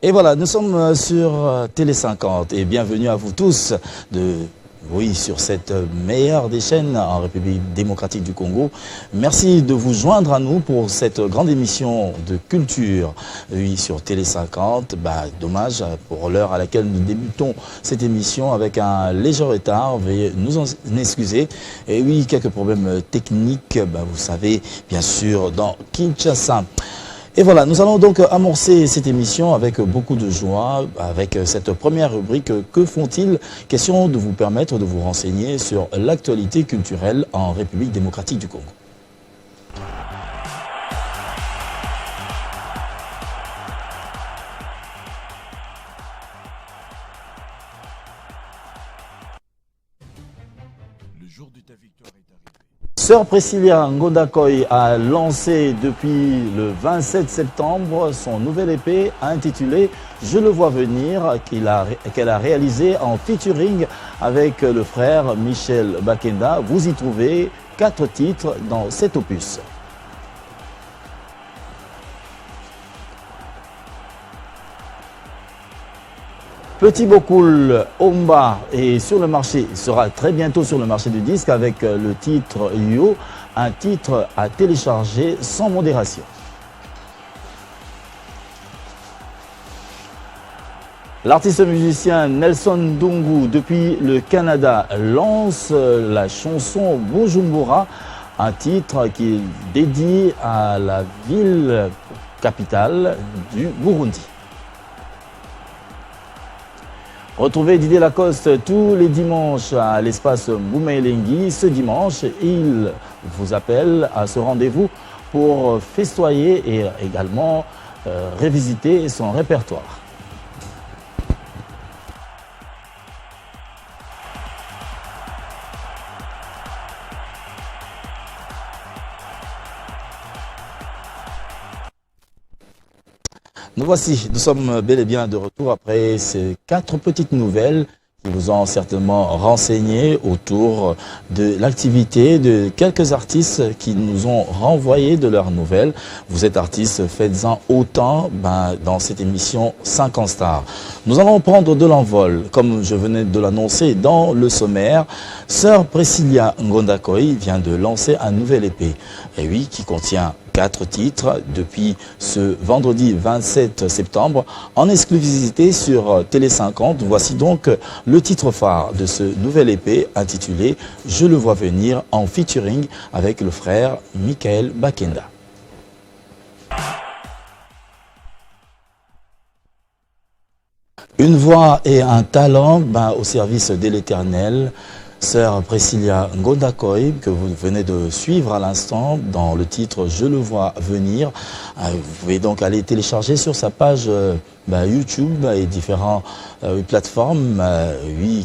Et voilà, nous sommes sur Télé 50 et bienvenue à vous tous sur cette meilleure des chaînes en République démocratique du Congo. Merci de vous joindre à nous pour cette grande émission de culture, sur Télé 50. Dommage pour l'heure à laquelle nous débutons cette émission avec un léger retard. Veuillez nous en excuser. Et oui, quelques problèmes techniques, vous savez, bien sûr, dans Kinshasa. Et voilà, nous allons donc amorcer cette émission avec beaucoup de joie, avec cette première rubrique « Que font-ils ?» Question de vous permettre de vous renseigner sur l'actualité culturelle en République démocratique du Congo. Le jour de ta victoire est arrivé. Sœur Priscilla Ngondakoy a lancé depuis le 27 septembre son nouvel EP intitulé « Je le vois venir » qu'elle a réalisé en featuring avec le frère Michel Bakenda. Vous y trouvez 4 titres dans cet opus. Petit Bokoul Omba est sur le marché, sera très bientôt sur le marché du disque avec le titre Yo, un titre à télécharger sans modération. L'artiste musicien Nelson Dungu, depuis le Canada, lance la chanson Bujumbura, un titre qui est dédié à la ville capitale du Burundi. Retrouvez Didier Lacoste tous les dimanches à l'espace Mboumaelengi. Ce dimanche, il vous appelle à ce rendez-vous pour festoyer et également revisiter son répertoire. Nous sommes bel et bien de retour après ces 4 petites nouvelles qui vous ont certainement renseigné autour de l'activité de quelques artistes qui nous ont renvoyé de leurs nouvelles. Vous êtes artistes, faites-en autant dans cette émission 50 stars. Nous allons prendre de l'envol, comme je venais de l'annoncer dans le sommaire. Sœur Priscilla Ngondakoy vient de lancer un nouvel EP, et oui, qui contient 4 titres depuis ce vendredi 27 septembre en exclusivité sur Télé 50. Voici donc le titre phare de ce nouvel EP intitulé « Je le vois venir » en featuring avec le frère Michel Bakenda. Une voix et un talent au service de l'Éternel. Sœur Priscilla Ngondakoy, que vous venez de suivre à l'instant dans le titre « Je le vois venir ». Vous pouvez donc aller télécharger sur sa page YouTube et différentes plateformes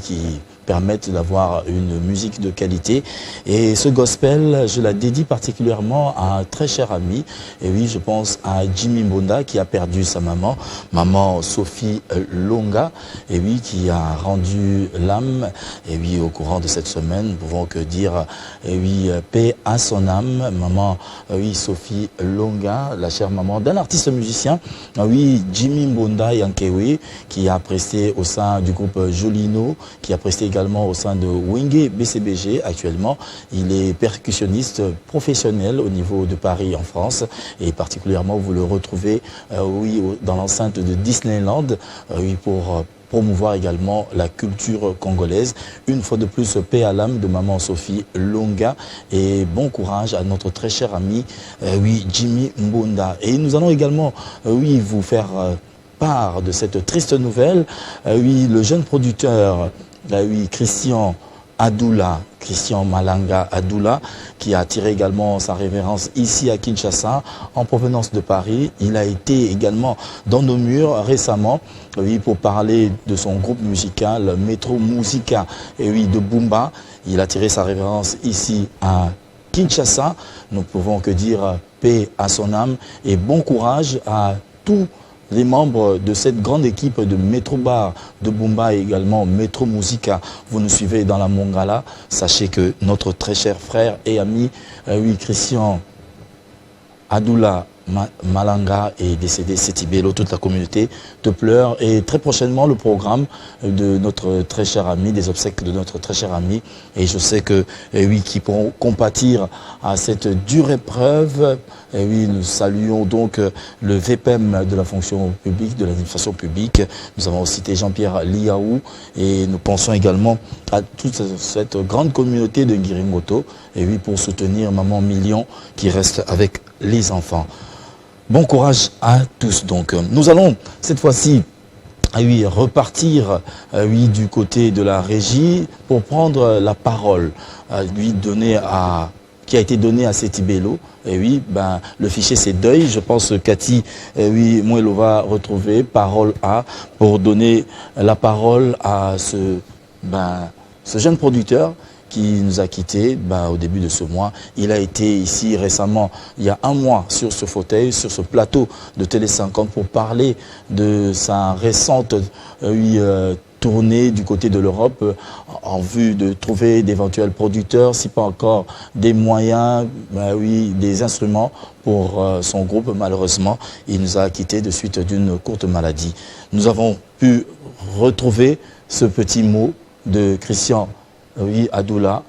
qui permettent d'avoir une musique de qualité. Et ce gospel, je la dédie particulièrement à un très cher ami. Et oui, je pense à Jimmy Mbonda qui a perdu sa maman, maman Sophie Longa, et oui, qui a rendu l'âme. Et oui, au courant de cette semaine, nous pouvons que dire, et oui, paix à son âme, maman, oui, Sophie Longa, la chère maman d'un artiste musicien, oui, Jimmy Mbonda Yankewe, qui a presté au sein du groupe Jolino, qui a presté également au sein de Wenge BCBG. Actuellement, il est percussionniste professionnel au niveau de Paris en France et particulièrement vous le retrouvez dans l'enceinte de Disneyland pour promouvoir également la culture congolaise. Une fois de plus, paix à l'âme de maman Sophie Longa et bon courage à notre très cher ami Jimmy Mbonda. Et nous allons également vous faire part de cette triste nouvelle. Le jeune producteur Christian Malanga Adoula, qui a attiré également sa révérence ici à Kinshasa, en provenance de Paris. Il a été également dans nos murs récemment, pour parler de son groupe musical Metro Musica, de Bumba. Il a tiré sa révérence ici à Kinshasa. Nous pouvons que dire paix à son âme et bon courage à tous les membres de cette grande équipe de Metro Bar, de Bumba et également Metro Musica. Vous nous suivez dans la Mongala. Sachez que notre très cher frère et ami, Christian Adoula Malanga est décédé, Setibelo, toute la communauté te pleure. Et très prochainement, le programme de notre très cher ami, des obsèques de notre très cher ami. Et je sais que, oui, qui pourront compatir à cette dure épreuve. Et oui, nous saluons donc le VPM de la fonction publique, de l'administration publique. Nous avons cité Jean-Pierre Liaou et nous pensons également à toute cette grande communauté de Ngirimoto. Et oui, pour soutenir Maman Million qui reste avec les enfants. Bon courage à tous. Donc, nous allons cette fois-ci repartir du côté de la régie pour prendre la parole qui a été donnée à Setibelo. Et oui, le fichier c'est deuil. Je pense que Cathy Mouelo va retrouver parole pour donner la parole à ce jeune producteur qui nous a quittés au début de ce mois. Il a été ici récemment, il y a un mois, sur ce fauteuil, sur ce plateau de Télé 50 pour parler de sa récente tournée du côté de l'Europe en vue de trouver d'éventuels producteurs, si pas encore des moyens, des instruments pour son groupe. Malheureusement, il nous a quittés de suite d'une courte maladie. Nous avons pu retrouver ce petit mot de Christian Adoula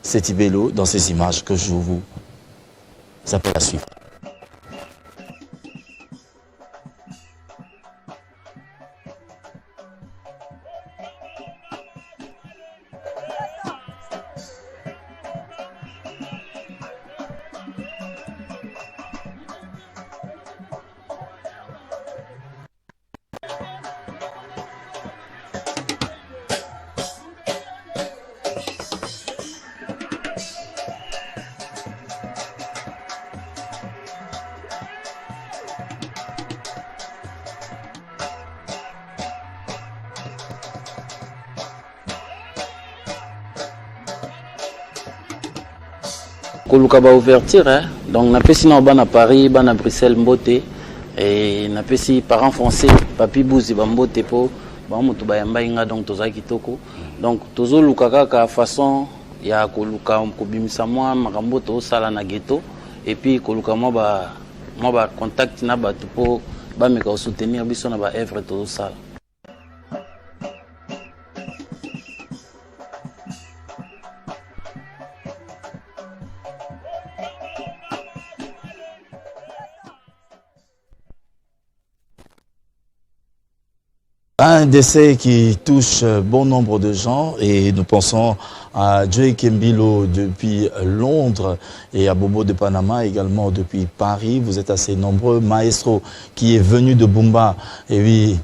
Setibelo dans ces images que je vous appelle à suivre. Koluka ba ouverture, donc na pesi na bana Paris, bana Bruxelles mbote et na pesi parents français, papi Bouzi ba mbote po ba mutu ba yamba inga donc toza kitoko. Donc tozo luka kaka façon ya koluka kobimisa mwa makambo to sala na ghetto et puis koluka mo ba contact na ba po ba meka soutenir biso na ba œuvre to sala. Un décès qui touche bon nombre de gens et nous pensons à Joey Kembilo depuis Londres et à Bobo de Panama également depuis Paris. Vous êtes assez nombreux. Maestro qui est venu de Bumba et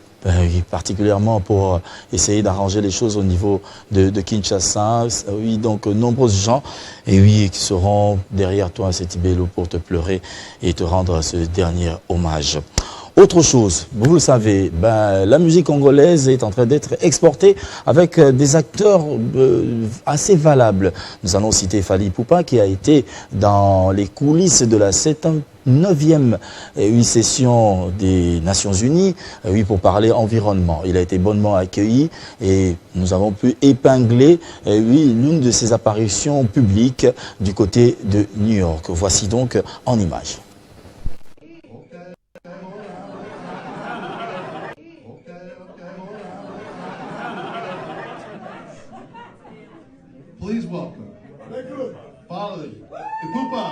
particulièrement pour essayer d'arranger les choses au niveau de Kinshasa. Oui, donc nombreux gens qui seront derrière toi, Setibelo, pour te pleurer et te rendre ce dernier hommage. Autre chose, vous le savez, la musique congolaise est en train d'être exportée avec des acteurs assez valables. Nous allons citer Fally Ipupa qui a été dans les coulisses de la 9e session des Nations Unies pour parler environnement. Il a été bonnement accueilli et nous avons pu épingler l'une de ses apparitions publiques du côté de New York. Voici donc en images. Please welcome Fally Ipupa.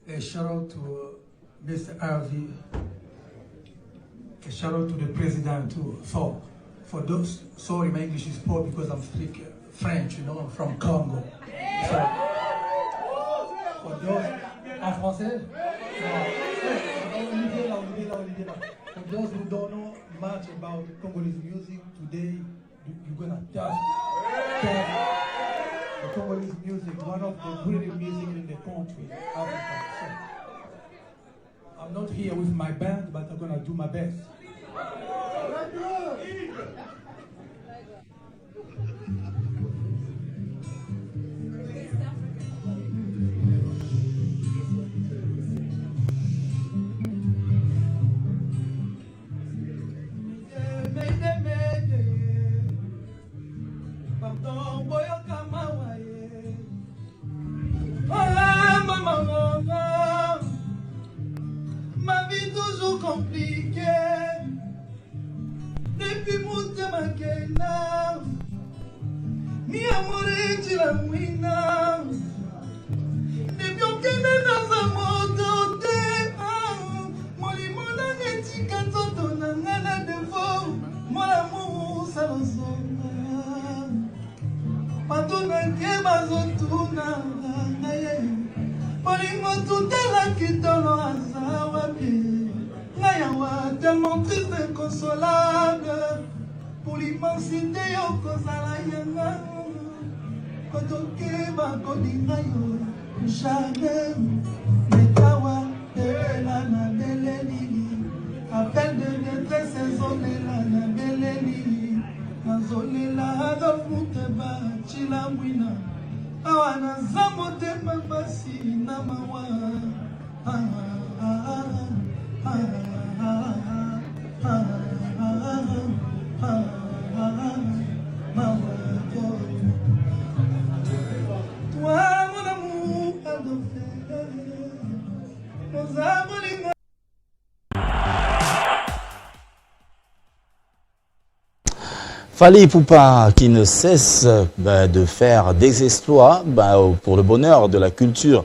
A shout out to Mr. Harvey. A shout out to the president too. For those, sorry, my English is poor because I'm speaking French, I'm from Congo. So, for those, en français? For those who don't know much about Congolese music, today you're gonna touch the Congolese music, one of the greatest music in the country, Africa. So, I'm not here with my band, but I'm gonna do my best. Ma vie toujours compliquée. Depuis mon temakena, mi amore chilamwina. Depuis okena dans un monde de molimona netika toto na ngana defo, mon amour salonsona. Patuna ke bazotuna ngaye, molingo tutela kitolo azawa bi. Tellement triste et inconsolable pour l'immensité yo kozala yanga kotoke bakolinga yo jamais metawa elela na beleli appel de détresse ezolela na beleli nazolela Adolphe Muteba chilamwina awa naza motema pasi na mawa Fally Ipupa qui ne cesse de faire des exploits pour le bonheur de la culture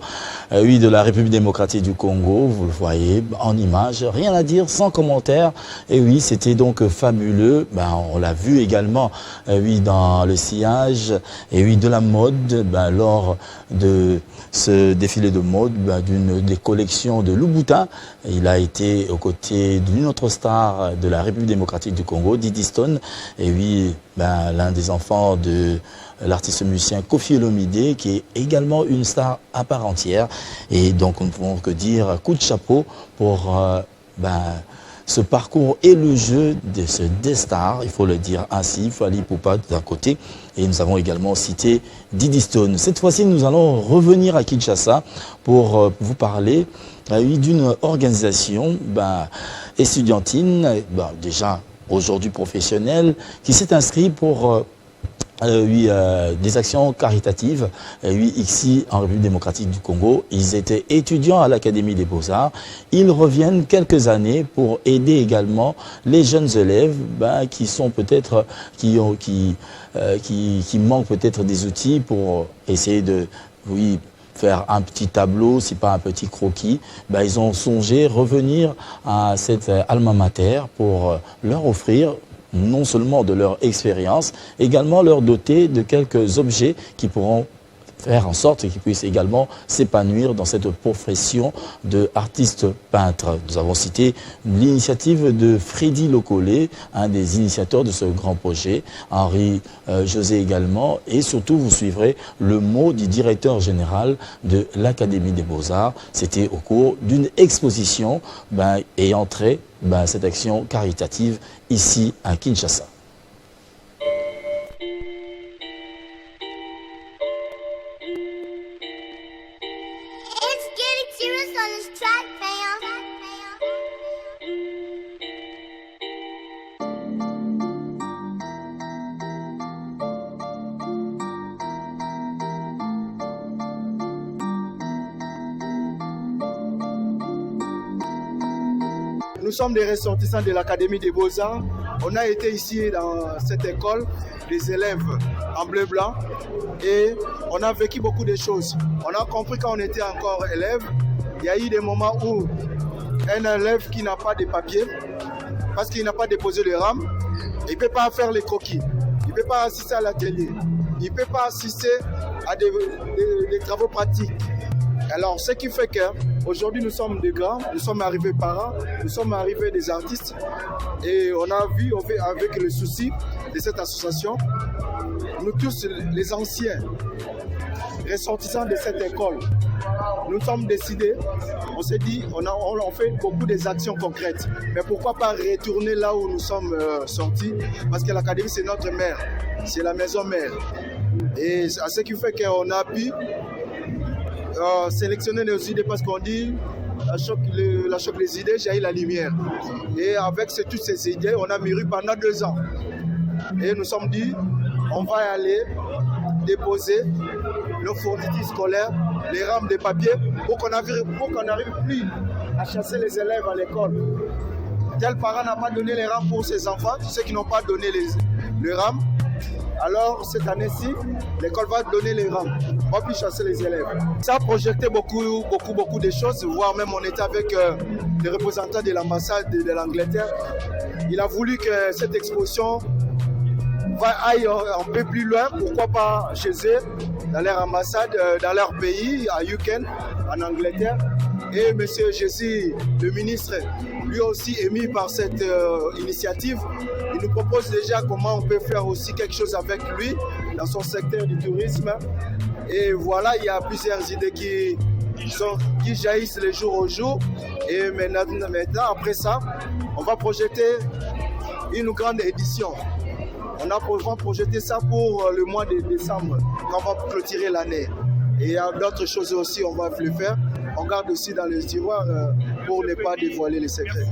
de la République démocratique du Congo, vous le voyez en images, rien à dire, sans commentaire. Et oui, c'était donc fabuleux. On l'a vu également dans le sillage de la mode lors de ce défilé de mode d'une des collections de Louboutin. Il a été aux côtés d'une autre star de la République démocratique du Congo, Didi Stone. Et oui, l'un des enfants de l'artiste musicien Koffi Olomide, qui est également une star à part entière. Et donc, nous ne pouvons que dire coup de chapeau pour ce parcours et le jeu de ce des stars, il faut le dire ainsi, Fally Ipupa d'un côté, et nous avons également cité Didi Stone. Cette fois-ci, nous allons revenir à Kinshasa pour vous parler d'une organisation estudiantine, déjà aujourd'hui professionnelle, qui s'est inscrite pour des actions caritatives ici en République démocratique du Congo. Ils étaient étudiants à l'Académie des Beaux-Arts. Ils reviennent quelques années pour aider également les jeunes élèves qui sont peut-être qui manquent peut-être des outils pour essayer de faire un petit tableau, si pas un petit croquis. Ils ont songé revenir à cette alma mater pour leur offrir non seulement de leur expérience, également leur doter de quelques objets qui pourront faire en sorte qu'ils puissent également s'épanouir dans cette profession d'artiste peintre. Nous avons cité l'initiative de Freddy Lokole, un des initiateurs de ce grand projet, Henri José également, et surtout vous suivrez le mot du directeur général de l'Académie des Beaux-Arts. C'était au cours d'une exposition et entrée cette action caritative ici à Kinshasa. Nous sommes des ressortissants de l'Académie des Beaux-Arts. On a été ici dans cette école, des élèves en bleu-blanc, et on a vécu beaucoup de choses. On a compris quand on était encore élève, il y a eu des moments où un élève qui n'a pas de papier, parce qu'il n'a pas déposé le RAM, il ne peut pas faire les croquis, il ne peut pas assister à l'atelier, il ne peut pas assister à des travaux pratiques. Alors, ce qui fait qu'aujourd'hui, nous sommes des grands, nous sommes arrivés parents, nous sommes arrivés des artistes, et on fait avec le souci de cette association, nous tous les anciens ressortissants de cette école, nous sommes décidés, on s'est dit, on fait beaucoup des actions concrètes, mais pourquoi pas retourner là où nous sommes sortis, parce que l'Académie c'est notre mère, c'est la maison mère, et à ce qui fait qu'on a pu sélectionner nos idées, parce qu'on dit la choc des idées jaillit la lumière, et avec toutes ces idées on a mûri pendant 2 ans, et nous sommes dit on va y aller déposer nos fournitures scolaires, les rames de papier, pour qu'on n'arrive plus à chasser les élèves à l'école. Tel parent n'a pas donné les rames pour ses enfants, ceux qui n'ont pas donné les rames. Alors cette année-ci, l'école va donner les rames, on va plus chasser les élèves. Ça a projeté beaucoup de choses, voire même on était avec les représentants de l'ambassade de l'Angleterre. Il a voulu que cette exposition aille un peu plus loin, pourquoi pas chez eux, dans leur ambassade, dans leur pays, à UK, en Angleterre. Et M. Jésus, le ministre, lui aussi émis par cette initiative, il nous propose déjà comment on peut faire aussi quelque chose avec lui dans son secteur du tourisme. Et voilà, il y a plusieurs idées qui jaillissent le jour au jour. Et maintenant, après ça, on va projeter une grande édition. On va projeter ça pour le mois de décembre, quand on va clôturer l'année. Et il y a d'autres choses aussi, on va le faire. On garde aussi dans le tiroir pour ne pas dévoiler les secrets.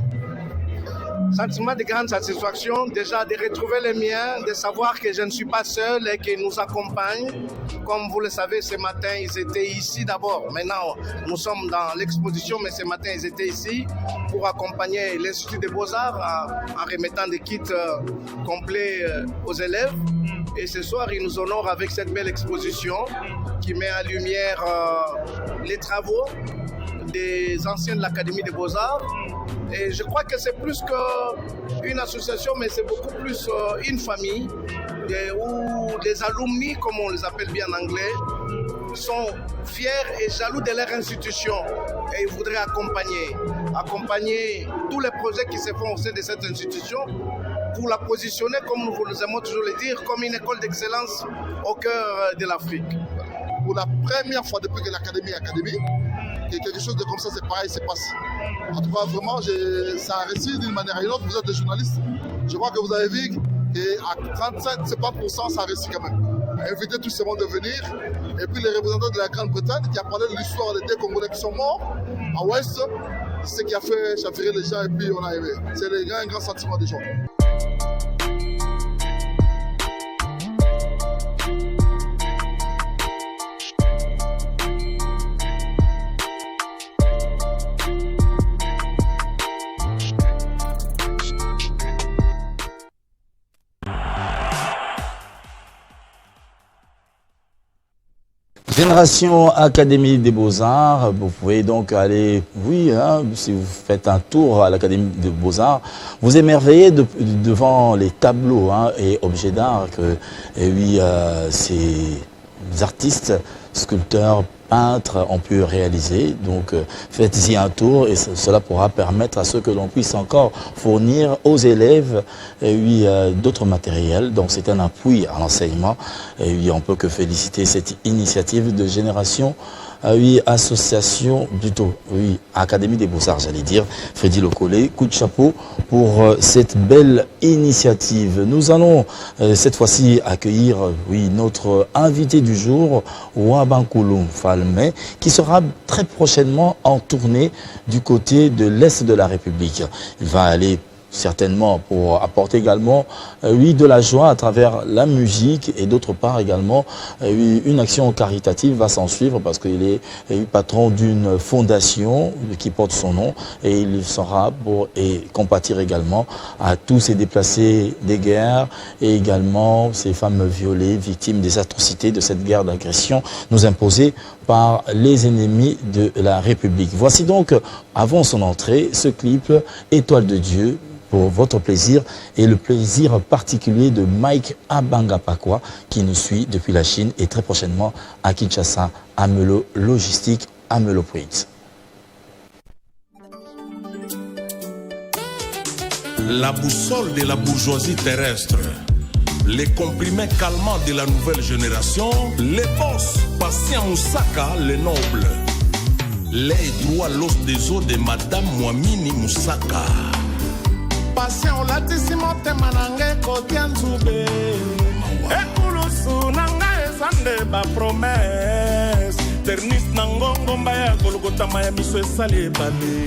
Sentiment de grande satisfaction, déjà de retrouver les miens, de savoir que je ne suis pas seul et qu'ils nous accompagnent. Comme vous le savez, ce matin, ils étaient ici d'abord. Maintenant, nous sommes dans l'exposition, mais ce matin, ils étaient ici pour accompagner l'Institut des Beaux-Arts en remettant des kits complets aux élèves. Et ce soir, ils nous honorent avec cette belle exposition qui met en lumière les travaux des anciens de l'Académie des Beaux-Arts. Et je crois que c'est plus qu'une association, mais c'est beaucoup plus une famille où les alumni, comme on les appelle bien en anglais, sont fiers et jaloux de leur institution et ils voudraient accompagner tous les projets qui se font au sein de cette institution pour la positionner, comme nous aimons toujours le dire, comme une école d'excellence au cœur de l'Afrique. Pour la première fois depuis que l'Académie est Académie, que quelque chose de comme ça, c'est pareil, se passe. En tout cas, vraiment, ça a réussi d'une manière ou d'une autre. Vous êtes des journalistes. Je crois que vous avez vu qu'à 37-70%, ça a réussi quand même. Inviter tout ce monde de venir. Et puis les représentants de la Grande-Bretagne qui a parlé de l'histoire des deux Congolais qui sont morts à Ouest, c'est ce qui a fait chavirer les gens et puis on a aimé. C'est un grand sentiment des gens. Génération Académie des Beaux-Arts, vous pouvez donc aller, si vous faites un tour à l'Académie des Beaux-Arts, vous émerveillez devant les tableaux et objets d'art que ces artistes, sculpteurs, peintres ont pu réaliser. Donc faites-y un tour et cela pourra permettre à ce que l'on puisse encore fournir aux élèves d'autres matériels. Donc c'est un appui à l'enseignement et on peut que féliciter cette initiative de Génération association, Académie des Beaux-Arts, j'allais dire. Freddy Locolé, coup de chapeau pour cette belle initiative. Nous allons cette fois-ci accueillir notre invité du jour, Wabankoulou Falmé, qui sera très prochainement en tournée du côté de l'Est de la République. Il va aller certainement pour apporter également de la joie à travers la musique et d'autre part également une action caritative va s'en suivre parce qu'il est patron d'une fondation qui porte son nom et il sera pour compatir également à tous ces déplacés des guerres et également ces femmes violées victimes des atrocités de cette guerre d'agression nous imposée par les ennemis de la République. Voici donc avant son entrée ce clip Étoile de Dieu pour votre plaisir et le plaisir particulier de Mike Abangapakwa qui nous suit depuis la Chine et très prochainement à Kinshasa, à Melo Logistique, à Melo Point. La boussole de la bourgeoisie terrestre, les comprimés calmants de la nouvelle génération, les boss, Patient Moussaka, les nobles, les droits l'os des os de Madame Mwamini Moussaka. Patient latisi motema nange kotia nzube ekulusu nanga ezande ba promesse ternis nangongo mbaya golgotama ya miso esali ebale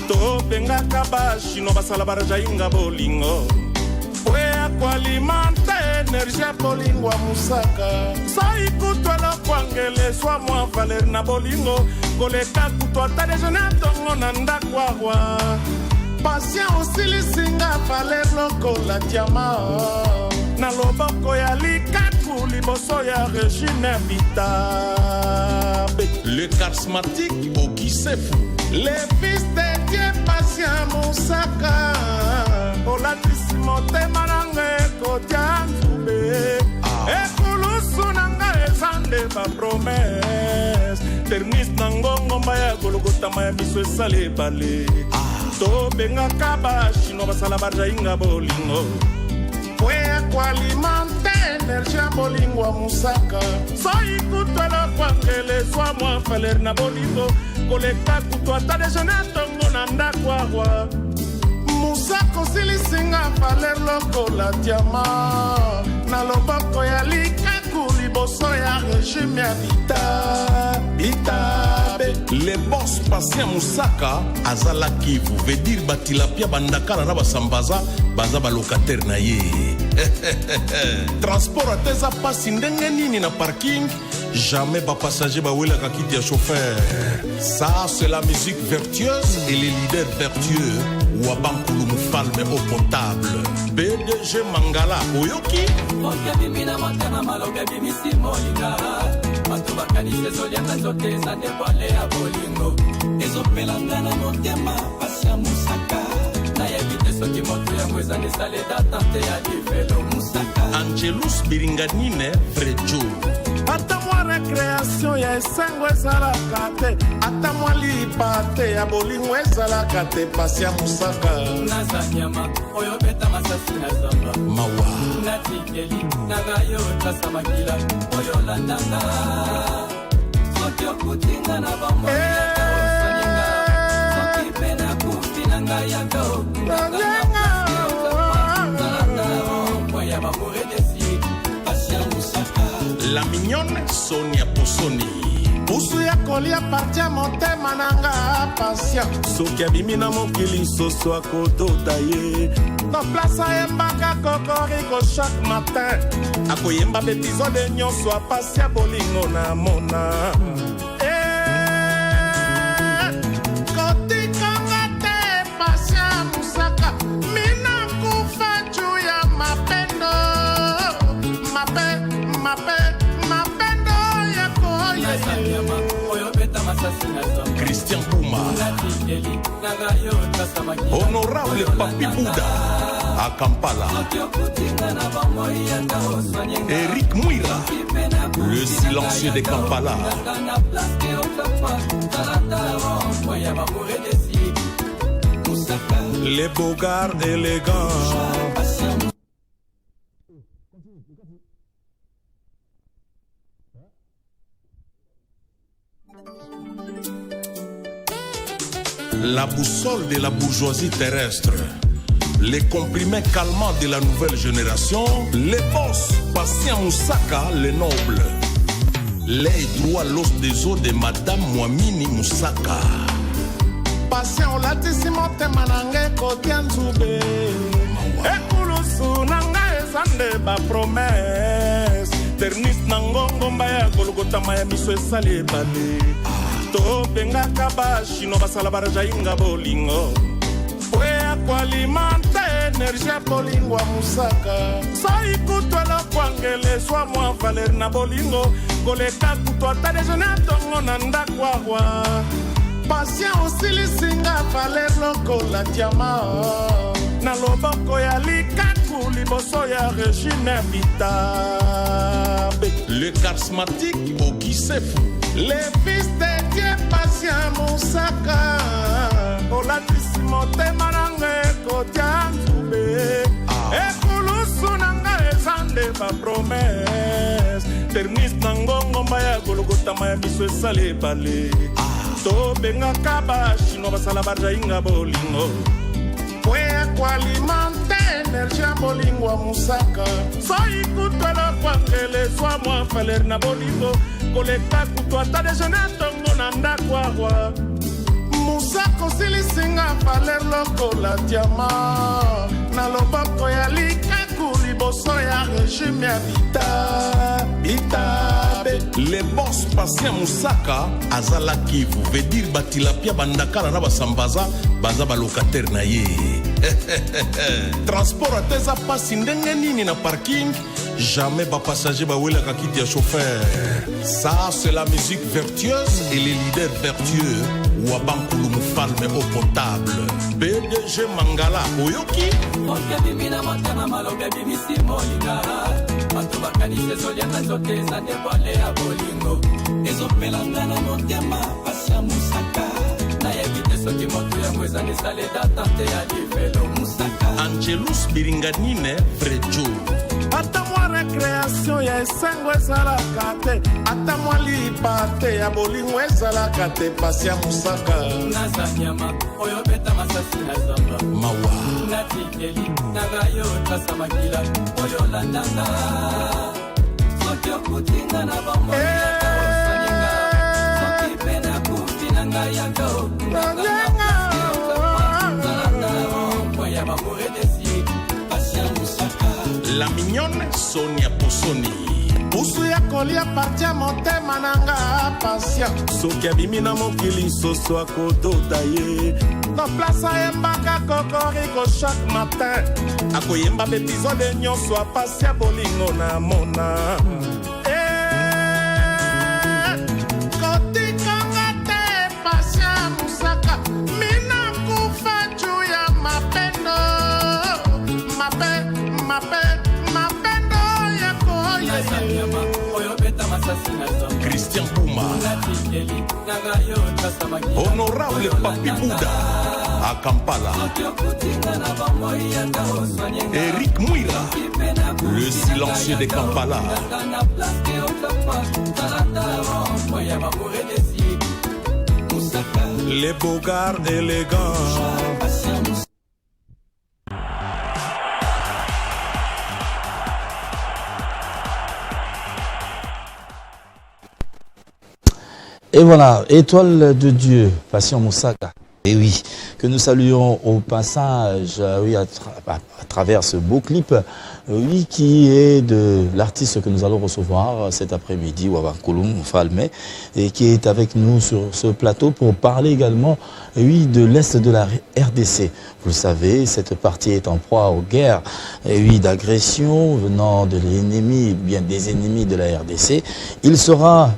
tobengaka bashino basala barajainga bolingo oya kwalimante énergie ya bolingo ya mosaka soi kutwa lokwangele swa mwa valer na bolingo koleka kutwa ata dejeuner ya ntongo na ndako awa patient osilisinga valer lokola diama na loboko ya likaku liboso ya régime ya bitabe le charismatique Okisefu, le fils de Dieu patient mosaka olatisi motema nanga ekotia nzube ekulusu nanga eza nde bapromese ternis na ngongomba ya kolokotama ya miso esala ebale tobengaka bashino basala bajainga bolingo po ya koalimante energie ya bolingo ya mosaka soi kutwela kwangele swa mwa valer na bolingo koleka kutwa ata dejeuner ya ntongo na ndako awa musako silisinga valer lokola diama na loboko ya likaku liboso ya régime ya bitabe le boss Patient Moussaka azalaki veut dire batilapia bandakala na basambaza baza balocataire na ye transport ateza pasi ndenge nini na parking jamais bapassager bawelaka kiti ya chauffeur ça c'est la musique vertueuse et les leaders vertueux Wabankulu Mufalme au potable PDG Mangala oyoki okebimina motema malobe bimisi molinga bato bakanisi ezoliaka nzote eza nde bwale ya bolingo ezopelanga na motema Patient Moussaka nayebi te soki moto yango eza nde sale datante ya livelo Moussaka Angelus Biringanine Frejo ata mwa recréation ya esengo ezalaka te ata mwa lipa te ya bolingo ezalaka te Patient Moussaka naza nyama oyo beta masasi na zamba mawa natikeli nanga yo tlasa makila oyo landanga soki okutinga na bamoyaka osaninga soki mpe na kufi nanga yaka okundanga ya bamoredesi Patient Moussaka la mignonne Sonia Posoni pusu ya kolia parti ya motema nanga Patient soki abimi na mokili soso akotota ye toplasa yembaka kokoriko chaque matin akoyemba bepizode nyonso apasi ya bolingo na mona kotikanga te Patient Moussaka mina kufa juu ya mapendo mapendo ya koye Christian Pouma honorable Papi Bouda à Kampala Eric Mouira le silencieux de Kampala les bogards élégants la boussole de la bourgeoisie terrestre, les comprimés calmants de la nouvelle génération, les boss Patient Moussaka, les nobles, les droits l'os des os de Madame Mwamini Moussaka. Patient olatisi motema nanga ekotia nzube ekulusu nanga eza nde bapromese ternis na ngongomba ya kolokotama ya miso esali ebale tobengaka bashino basala barajainga bolingo po ya koalimante energie ya bolingo ya mosaka soi kutwa lokwangele swa mwa valer na bolingo koleka kutwa ata dejeuner ya ntongo na ndako awa Patient osilisinga valer lokola diama na loboko ya likaku liboso ya régime ya bitabe le charismatique Okisefu, le fils de Dieu Patient Moussaka olatisi motema nanga ekotia nzube ekulusu nanga eza nde bapromese ternis na ngongomba ya kolokotama ya miso esala ebale tobengaka bashino basala bajainga bolingo po ya koalimante energie ya bolingo ya mosaka soi kutwela kwangele swa mwa valer na bolingo koleka kutwa ata dejeuner ya ntongo na ndako awa musako silisinga valer lokola diama na loboko ya likaku Les boss Patient Moussaka azalaki veut dire batilapia bandakala na basambaza baza balocataire na ye. Transport ateza pasi ndenge nini na parking, jamais ba passager ba wela kakiti ya chauffeur. Ça c'est la musique vertueuse et les leaders vertueux. Wabankulu Mufalme eau potable. BDG Mangala Oyoki. Okebimina matana malobe bimisi molinga. Bato bakanise zoliaka zote eza ndebole ya bolingo. Ezopelanga na motema Patient Moussaka. Nayebi te soki moto yango ezalisa leta tante ya livelo Moussaka. Angelus Biringanine Frejo. Ata mwa recreation ya esengo ezalaka te, ata mwa lipa te ya bolingo ezalaka te. Patient Moussaka naza nyama oyo beta masasi na zamba mawa natikeli nanga yo tasa makila oyo landanga soki okutinga na bambo yakosanyenga soki pena kufi nanga yako ya mamore desi Patient Moussaka. La mignonne Sonia Posoni. Busu ya kolia partia motema nanga Patient. Soki abimi na mokili soso akodota ye. Na place ayembaka kokoriko chaque matin. Akoyemba bepizode nyonso a Patient bolingo na mona. Kotikanga te Patient Moussaka. Mina kufa juu ya mapendo. Christian Pouma. Honorable Papi Bouda à Kampala. Eric Mouira, le silencieux de Kampala. Les bogards élégants. Et voilà, étoile de Dieu, Patient Moussaka. Et oui, que nous saluons au passage, oui, à travers ce beau clip, oui, qui est de l'artiste que nous allons recevoir cet après-midi, Wabankulu Mufalme, et qui est avec nous sur ce plateau pour parler également, oui, de l'Est de la RDC. Vous le savez, cette partie est en proie aux guerres, et oui, d'agression venant de l'ennemi, bien des ennemis de la RDC. Il sera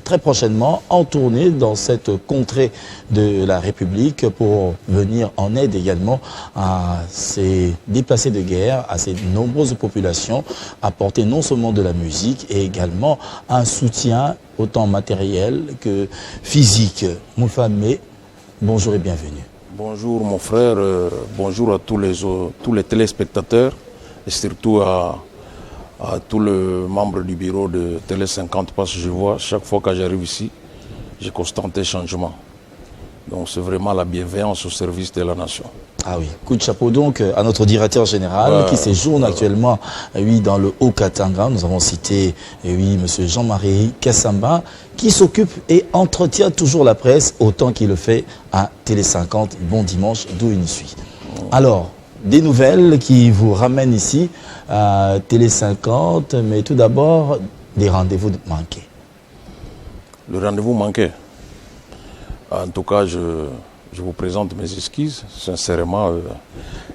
très prochainement en tournée dans cette contrée de la République pour venir en aide également à ces déplacés de guerre, à ces nombreuses populations, apporter non seulement de la musique et également un soutien autant matériel que physique. Mufalme, bonjour et bienvenue. Bonjour mon frère, bonjour à tous les téléspectateurs et surtout à tous les membres du bureau de Télé 50 parce que je vois chaque fois que j'arrive ici, j'ai constaté changement. Donc c'est vraiment la bienveillance au service de la nation. Ah oui, coup de chapeau donc à notre directeur général qui séjourne actuellement oui, dans le Haut-Katanga. Nous avons cité oui, M. Jean-Marie Kassamba qui s'occupe et entretient toujours la presse autant qu'il le fait à Télé 50. Bon dimanche, d'où il suit. Alors, des nouvelles qui vous ramènent ici à Télé 50, mais tout d'abord, des rendez-vous manqués. Le rendez-vous manqué. En tout cas, je vous présente mes excuses, sincèrement,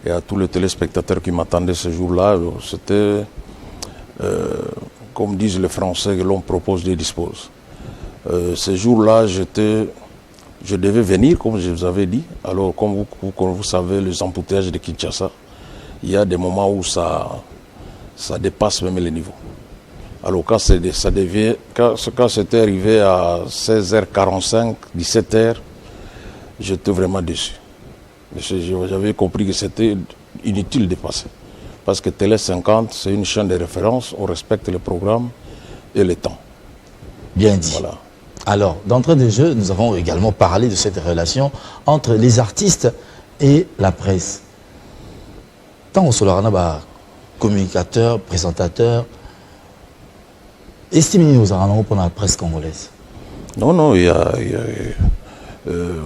et à tous les téléspectateurs qui m'attendaient ce jour-là. C'était, comme disent les Français, que l'on propose, Dieu dispose. Ce jour-là, je devais venir, comme je vous avais dit. Alors, comme vous savez, les embouteillages de Kinshasa, il y a des moments où ça dépasse même les niveaux. Alors, quand c'était arrivé à 16h45, 17h, j'étais vraiment déçu. J'avais compris que c'était inutile de passer. Parce que Télé 50, c'est une chaîne de référence, on respecte le programme et le temps. Bien dit. Voilà. Alors, d'entrée de jeu, nous avons également parlé de cette relation entre les artistes et la presse. Tant au Solarana, communicateur, présentateur, estimez-nous pour la presse congolaise? Non,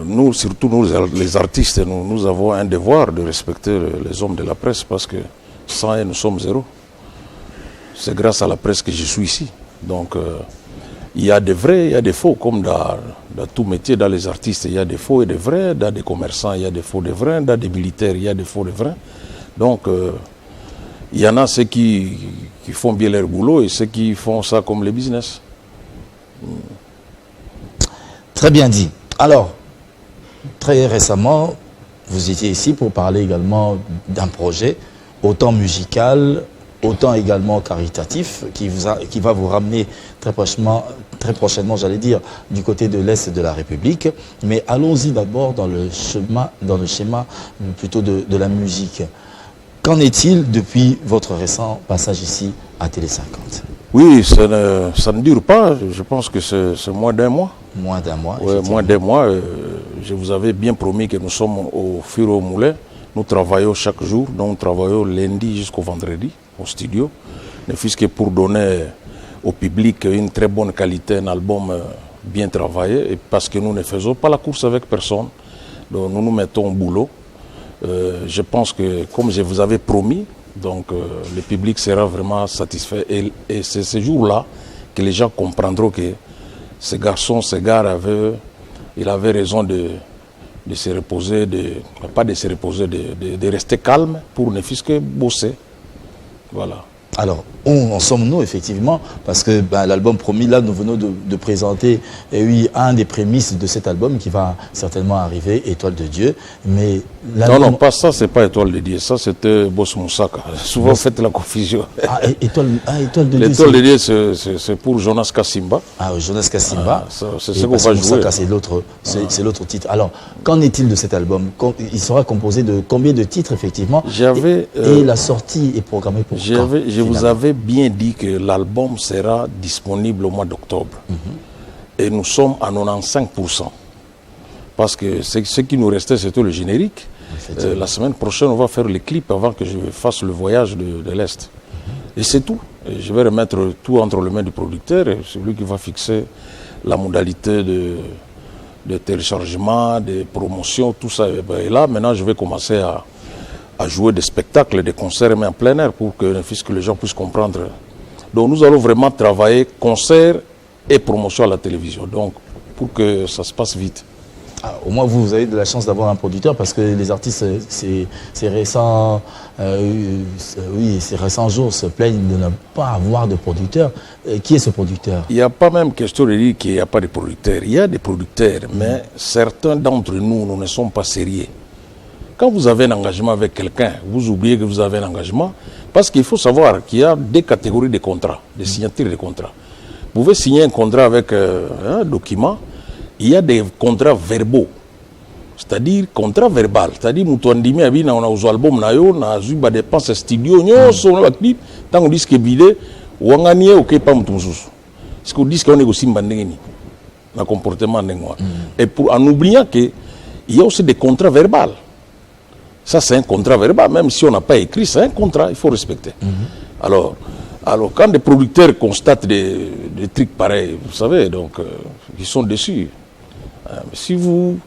nous, surtout nous, les artistes, nous avons un devoir de respecter les hommes de la presse parce que 100 et nous sommes 0. C'est grâce à la presse que je suis ici. Donc, il y a des vrais, il y a des faux, comme dans tout métier, dans les artistes, il y a des faux et des vrais, dans des commerçants, il y a des faux et des vrais, dans des militaires, il y a des faux et des vrais. Donc, il y en a ceux qui font bien leur boulot et ceux qui font ça comme le business. Très bien dit. Alors, très récemment, vous étiez ici pour parler également d'un projet, autant musical, autant également caritatif, qui va vous ramener très prochainement, j'allais dire, du côté de l'Est de la République. Mais allons-y d'abord dans le schéma plutôt de la musique. Qu'en est-il depuis votre récent passage ici à Télé 50? Oui, ça ne dure pas. Je pense que c'est moins d'un mois. Moins d'un mois, ouais, moins d'un mois. Je vous avais bien promis que nous sommes au Fur et au Moulin. Nous travaillons chaque jour. Donc nous travaillons lundi jusqu'au vendredi au studio. Ne fût-ce que pour donner au public une très bonne qualité, un album bien travaillé. Et parce que nous ne faisons pas la course avec personne. Donc nous nous mettons au boulot. Je pense que, comme je vous avais promis, donc le public sera vraiment satisfait. Et c'est ce jour-là que les gens comprendront que ce garçon, ce gars il avait raison de se reposer, pas de se reposer, de rester calme pour ne fût-ce que bosser. Voilà. Alors, où en sommes-nous effectivement? Parce que l'album promis, là, nous venons de présenter un des prémices de cet album qui va certainement arriver, Étoile de Dieu. Mais non, pas ça, c'est pas Étoile de Dieu. Ça, c'était Boss Moussaka. Souvent, faites la confusion. Étoile de Dieu. L'Étoile de Dieu, c'est pour Jonas Kassimba. Ah, Jonas Kassimba. C'est ce qu'on va jouer. C'est l'autre titre. Alors, qu'en est-il de cet album? Il sera composé de combien de titres, effectivement? Et la sortie est programmée pour quand? Je vous avais bien dit que l'album sera disponible au mois d'octobre. Et nous sommes à 95%. Parce que ce qui nous restait, c'était le générique. La semaine prochaine, on va faire les clips avant que je fasse le voyage de l'Est. Et c'est tout. Et je vais remettre tout entre les mains du producteur. C'est lui qui va fixer la modalité de téléchargement, de promotion, tout ça. Et là, maintenant, je vais commencer à jouer des spectacles, des concerts, mais en plein air, pour que les gens puissent comprendre. Donc nous allons vraiment travailler concert et promotion à la télévision, donc pour que ça se passe vite. Au moins vous avez de la chance d'avoir un producteur, parce que les artistes ces récents jours se plaignent de ne pas avoir de producteur. Qui est ce producteur? Il n'y a pas même question de dire qu'il n'y a pas de producteur. Il y a des producteurs, mais certains d'entre nous ne sont pas sérieux. Quand vous avez un engagement avec quelqu'un, vous oubliez que vous avez un engagement, parce qu'il faut savoir qu'il y a des catégories de contrats, des signatures de contrats. Vous pouvez signer un contrat avec un document, il y a des contrats verbaux, c'est-à-dire contrat verbal, c'est-à-dire mutuandimi abina on a aux albums na yo na zuba dépenses studio nyoso na clip tant on dit que bidé wanganie OK pas mutususu. Ce qu'on dit qu'on négocie mbandengeni na comportement ndengwa. Et pour en oubliant que il y a aussi des contrats verbaux. Ça, c'est un contrat verbal, même si on n'a pas écrit, c'est un contrat, il faut respecter. Alors, quand des producteurs constatent des trucs pareils, vous savez, donc, ils sont déçus. Si vous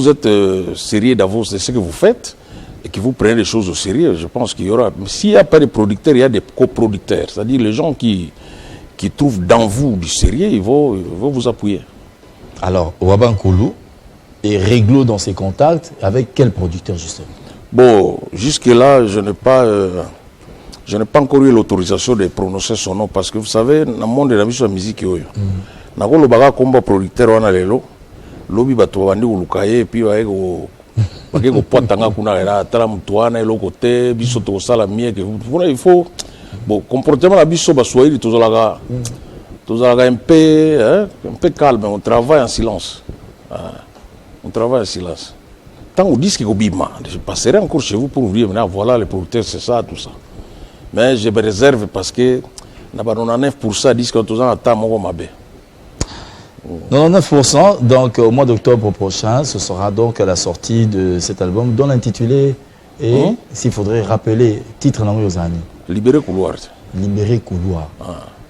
êtes sérieux d'avance de ce que vous faites, et que vous prenez les choses au sérieux, je pense qu'il y aura... S'il n'y a pas de producteurs, il y a des coproducteurs. C'est-à-dire les gens qui trouvent dans vous du sérieux, ils vont vous appuyer. Alors, Wabankoulou est réglo dans ses contacts, avec quel producteur justement? Bon, jusque-là, je n'ai pas encore eu l'autorisation de prononcer son nom, parce que vous savez, dans le monde de la musique, il y a un producteur qui a lobi bato bandi ulukaye puis bake ko potanga kuna era tala mutwana eloko te biso to sala mie que il faut bon comportement la biso ba swahili tozalaka un peu calme, on travaille en silence. On travaille en silence. Tant on dit que je passerai encore chez vous pour vous dire maintenant voilà les producteurs c'est ça tout ça. Mais je me réserve parce que na ba 99% disent que tozana ta moko mabe. 99%, donc au mois d'octobre prochain, ce sera donc la sortie de cet album dont l'intitulé est, s'il faudrait rappeler, titre dans aux années. Libérer couloir. Libérer couloir.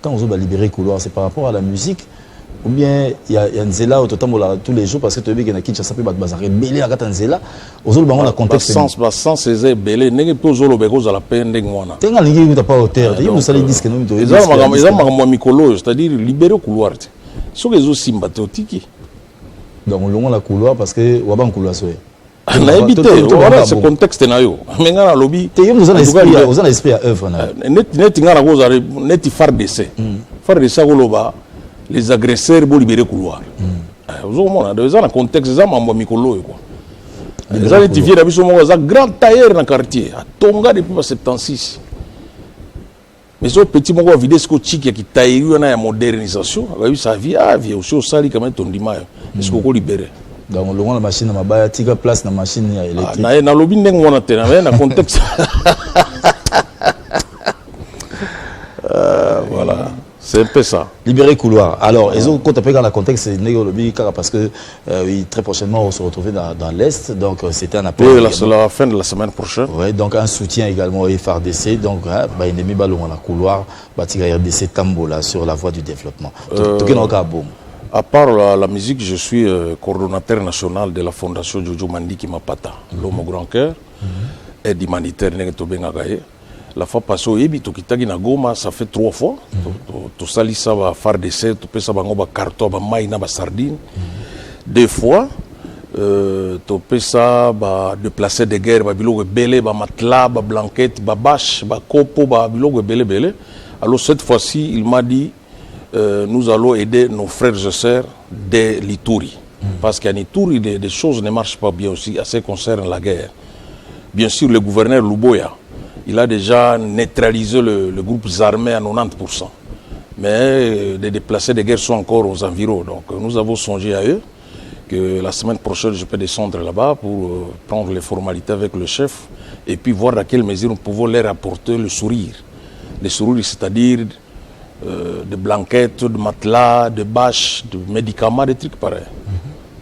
Quand on dit libérer couloir, c'est par rapport à la musique ou bien il y a Nzela au total tous les jours parce que tu as vu qu'il y a Kinshasa peut bazar belé à Nzela aux autres dans le contexte sans ces belé n'est pas aux autres à la peine de moi. Tu as dit que pas hauteur il nous allait dire que nous ils ont mikolo c'est-à-dire libérer couloir ce que les autres sympathiques donc le long la couloir parce que waban couloir soé na évité voilà ce contexte na yo mais ngana lobby te yo nous en esprit à œuvre na net ngana ko zare net far d'essai ko loba les agresseurs vont libérer couloir vous avez dans un contexte ça mambo mikolo quoi les identifiés na biso mo za grand tailleur na quartier a tonga depuis 76 mais ce petit moko vidé ce qui tailleur na ya modernisation ba sa vie aussi au sali quand même ton dimayo est-ce qu'on libérer donc le la machine na baya tika place na machine ya électrique na lobby ndenge mona tena mais na contexte voilà c'est un peu ça libérer couloir alors ils ont quand on dans le contexte c'est lobby parce que oui très prochainement on va se retrouver dans l'est donc c'était un appel oui la fin de la semaine prochaine ouais donc un soutien également au FRDC donc bah il mis ballon dans couloir bah tika RDC Tambola sur la voie du développement à part la musique, je suis coordonnateur national de la fondation Jojo Mandiki Mapata, l'homme au grand cœur, aide humanitaire. La fois passée, ça fait 3 fois. Tout ça, ça va faire des sets, tout ça va carton, va maïna, va sardine. 2 fois, tout ça va déplacer des guerres, va bilogue belé, va matelas, va blanquette, va bâche, va copo, va bilogue belé. Alors cette fois-ci, il m'a dit. Nous allons aider nos frères et sœurs de l'Ituri. Parce qu'à l'Ituri, des choses ne marchent pas bien aussi, à ce qui concerne la guerre. Bien sûr, le gouverneur Luboya, il a déjà neutralisé le groupe armé à 90%. Mais les déplacés de guerre sont encore aux environs. Donc nous avons songé à eux que la semaine prochaine, je peux descendre là-bas pour prendre les formalités avec le chef et puis voir à quelle mesure nous pouvons leur apporter le sourire. Le sourire, c'est-à-dire de blanquettes, de matelas, de bâches, de médicaments, des trucs pareils.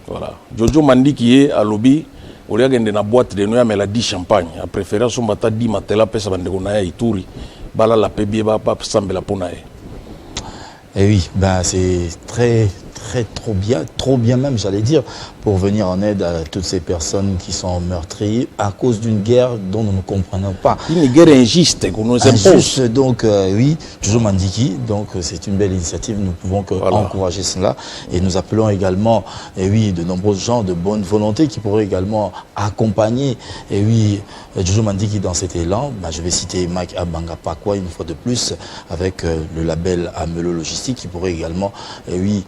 Voilà. Jojo Mandi qui est à lobby, au lieu de la boîte de nuit, elle a 10 champagne. A préféré son bata 10 matelas, puis ça va de Ituri. Bala la pébie, va pas sembler la ponaille. Et oui, ben c'est trop bien même, j'allais dire, pour venir en aide à toutes ces personnes qui sont meurtries à cause d'une guerre dont nous ne comprenons pas. Une guerre injuste qu'on nous impose. Donc oui, toujours Mandiki, donc c'est une belle initiative, nous pouvons encourager cela et nous appelons également, et oui, de nombreux gens de bonne volonté qui pourraient également accompagner, et oui, Jojo Mandiki dans cet élan. Ben, je vais citer Mike Abangapakwa une fois de plus avec le label Amelo Logistique qui pourrait également, et oui,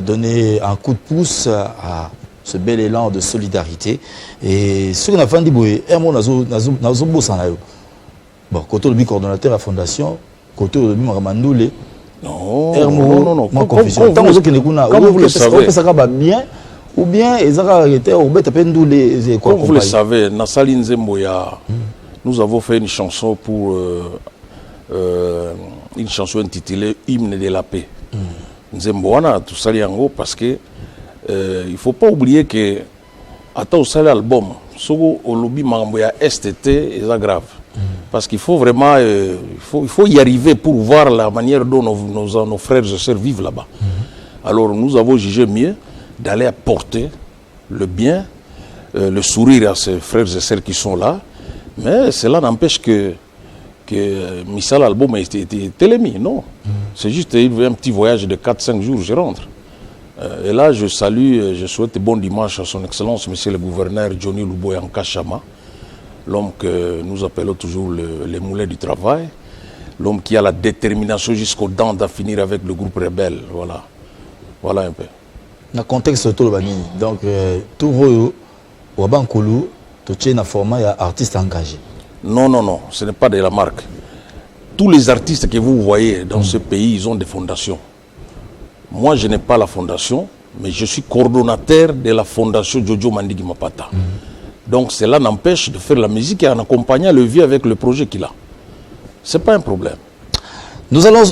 donner un coup de pouce à ce bel élan de solidarité. Et ce qu'on a fait, bon, côté le coordonnateur à la fondation, côté le Maramandoule. Non. Comme vous le savez. Ou bien comme vous le savez, Nassali Nzemboya, nous avons fait une chanson pour une chanson intitulée Hymne de la paix. Nzemboana, tout ça parce que il ne faut pas oublier que attends au sale album, au lobby Mamboya STT est grave. Parce qu'il faut vraiment il faut y arriver pour voir la manière dont nos frères et sœurs vivent là-bas. Alors nous avons jugé mieux d'aller apporter le bien, le sourire à ces frères et sœurs qui sont là. Mais cela n'empêche que Missal album a été télémis, non. C'est juste un petit voyage de 4-5 jours, je rentre. Et là, je salue, je souhaite bon dimanche à son Excellence, Monsieur le Gouverneur Johnny Luboya Nkashama, l'homme que nous appelons toujours les moulins du travail, l'homme qui a la détermination jusqu'aux dents d'en finir avec le groupe rebelle. Voilà un peu. Dans le contexte de donc, tout le Wabankoulou, tout est dans format d'artistes engagés. Non, ce n'est pas de la marque. Tous les artistes que vous voyez dans ce pays, ils ont des fondations. Moi, je n'ai pas la fondation, mais je suis coordonnateur de la fondation Jojo Mandiki Mapata. Donc cela n'empêche de faire la musique et en accompagnant le vieux avec le projet qu'il a. Ce n'est pas un problème. Nous allons